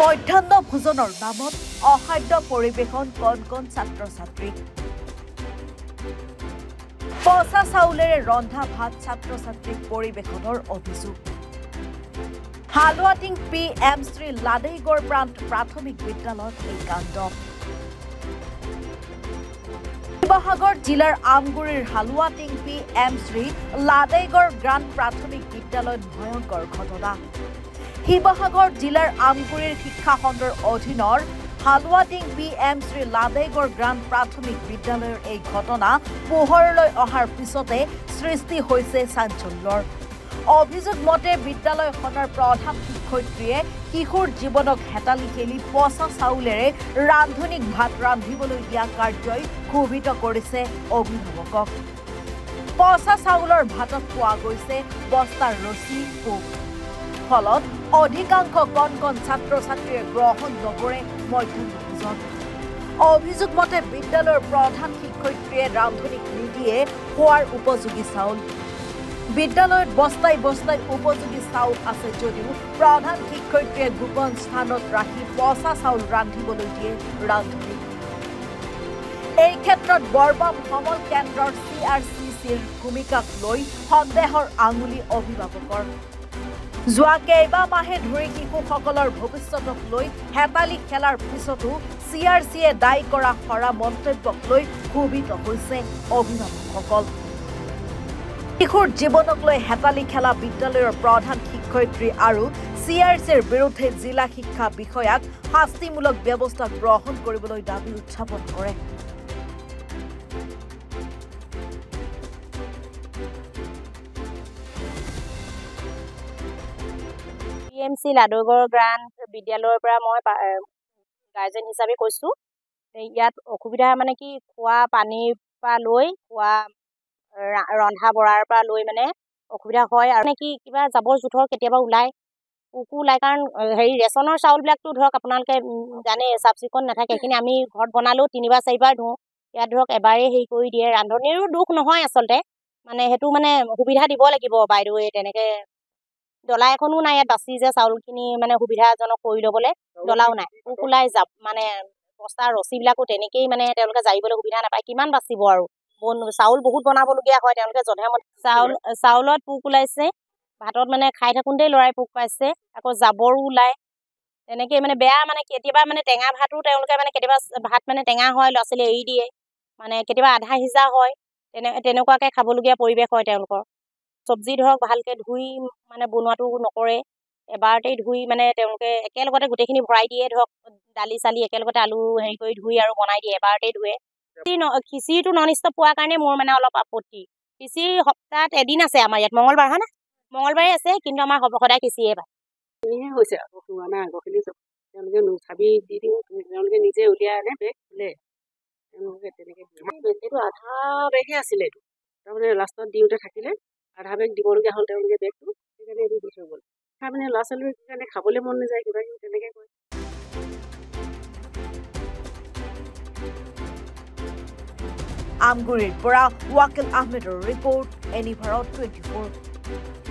মধ্যাহ্ন ভোজনৰ নামত অখাদ্য পৰিৱেশন কণ কণ ছাত্ৰ-ছাত্ৰী পচা চাউলেৰে ৰন্ধা ভাত ছাত্ৰ-ছাত্ৰীক পৰিৱেশনৰ অভিযোগ হালুৱাটিং PM শ্ৰী লাডেইগড় প্ৰাথমিক বিদ্যালয়ত এই কাণ্ড শিৱসাগৰ জিলাৰ আমগুৰিৰ হালুৱাটিং PM শ্ৰী লাডেইগড় গ্ৰাণ্ট প্ৰাথমিক বিদ্যালয়ত ভয়ংকৰ ঘটনা শিৱসাগৰ জিলাৰ আমগুৰিৰ শিক্ষা খণ্ডৰ অধীনৰ হালুৱাটিং PM শ্ৰী লাডেইগড় গ্ৰাণ্ট প্ৰাথমিক বিদ্যালয়ৰ এই ঘটনা পোহৰলৈ অহাৰ পিছতে সৃষ্টি হৈছে চাঞ্চল্যৰ অভিযোগ মতে বিদ্যালয়খনৰ প্ৰধান শিক্ষয়িত্ৰীয়ে কিশোৰ জীৱনক হেতালি খেলি পচা চাউলেৰে ৰান্ধনিক ভাত ৰান্ধিবলৈ দিয়া কাৰ্যই ক্ষোভিত কৰিছে অভিভাৱকক পচা চাউলৰ ভাতত পোৱা গৈছে বস্তাৰ ৰছী পোক ফলত অধিকাংশ কণ কণ ছাত্ৰ-ছাত্ৰীয়ে গ্ৰহণ নকৰে মধ্যাহ্ন ভোজন অভিযোগ মতে বিদ্যালয়ৰ প্ৰধান শিক্ষয়িত্ৰীয়ে ৰান্ধনিক নিদিয়ে খোৱাৰ উপযোগী চাউল বিদ্যালয়ত বস্তাই বস্তাই উপযোগী চাউল আছে যদিও প্ৰধান শিক্ষয়িত্ৰীয়ে গোপন স্থানত ৰাখি পচা চাউল ৰান্ধিবলৈ দিয়ে ৰান্ধনিক এই ক্ষেত্ৰত বৰবাম সমল কেন্দ্ৰৰ CRCCৰ ভূমিকাক লৈ সন্দেহৰ আঙুলি অভিভাৱকৰ যোৱা কেইবামাহে ধৰি শিশুসকলৰ ভৱিষ্যতক লৈ হেতালি খেলাৰ পিছতো CRCয়ে দায়ী কৰা সৰা মন্তব্যক লৈ ক্ষোভিত হৈছে অভিভাৱকসকল শিশুৰ জীৱনক লৈ হেতালি খেলা বিদ্যালয়ৰ প্ৰধান শিক্ষয়িত্ৰী আৰু CRCৰ বিৰুদ্ধে জিলা শিক্ষা বিষয়াক শাস্তিমূলক ব্যৱস্থা গ্ৰহণ কৰিবলৈ দাবী উত্থাপন কৰে PMC লাডেইগড় গ্ৰাণ্ট বিদ্যালয়ৰ পৰা মই গাৰ্জেন হিচাপে কৈছোঁ ইয়াত অসুবিধা মানে কি খোৱা পানীৰ পৰা লৈ খোৱা ৰন্ধা বঢ়াৰ পৰা লৈ মানে অসুবিধা হয় আৰু কি কিবা জাবৰ জোঁথৰ কেতিয়াবা ওলায় পোকো ওলায় কাৰণ হেৰি ৰেচনৰ চাউলবিলাকতো ধৰক আপোনালোকে জানে চাফ চিকুণ নাথাকে সেইখিনি আমি ঘৰত বনালেও 3বাৰ 4বাৰ ধুওঁ ইয়াত ধৰক এবাৰেই হেৰি কৰি দিয়ে ৰান্ধনিৰো দুখ নহয় আচলতে মানে সেইটো মানে সুবিধা দিব লাগিব বাইদেৱে তেনেকৈ ডলা এখনো নাই ইয়াত বাচি যে চাউলখিনি মানে সুবিধাজনক কৰি ল'বলৈ ডলাও নাই পোক ওলাই মানে বস্তাৰ ৰছীবিলাকো তেনেকেই মানে তেওঁলোকে জাৰিবলৈ সুবিধা নাপায় কিমান বাচিব আৰু চাউল বহুত বনাবলগীয়া হয় তেওঁলোকে যধে-মধে চাউলত পোক ওলাইছে ভাতত মানে খাই থাকোঁতেই লৰাই পোক পাইছে আকৌ জাবৰো ওলায় তেনেকৈ মানে বেয়া মানে কেতিয়াবা মানে টেঙা ভাতো তেওঁলোকে মানে কেতিয়াবা ভাত মানে টেঙা হয় ল'ৰা ছোৱালীয়ে এৰি দিয়ে মানে কেতিয়াবা আধা সিজা হয় তেনেকুৱাকৈ খাবলগীয়া পৰিৱেশ হয় তেওঁলোকৰ চব্জি ধৰক ভালকৈ ধুই মানে বনোৱাটো নকৰে এবাৰতেই ধুই মানে তেওঁলোকে একেলগতে গোটেইখিনি ভৰাই দিয়ে ধৰক দালি চালি একেলগতে আলু হেৰি কৰি ধুই আৰু বনাই দিয়ে এবাৰতেই ধুৱে খিচিৰিটো নন ষ্টপ পোৱাৰ কাৰণে মোৰ মানে অলপ আপত্তি খিচিৰি সপ্তাহত এদিন আছে আমাৰ ইয়াত মঙলবাৰ হয় না মঙলবাৰে আছে কিন্তু আমাৰ সদায় খিচিৰিয়ে পায় এনেহে হৈছে আকৌ পুৰণা আগৰখিনি চব তেওঁলোকে চাবি দি দিওঁ তেওঁলোকে নিজে উলিয়াই আনে বেগ খোলে তেওঁলোকে তেনেকৈ এইটো আধা বেগহে আছিলে এইটো তাৰমানে লাষ্টত দিওঁতে থাকিলে আধা বেগ দিবলগীয়া হ'ল তেওঁলোকে বেগটো সেইকাৰণে এইটো দি থৈ গ'ল মানে ল'ৰা ছোৱালীৰ কাৰণে খাবলৈ মন নাযায় কিবা কিবি তেনেকৈ কয় আমগুৰিৰ পৰা ৱাকিল আহমেদৰ ৰিপৰ্ট এনি ভাৰত 24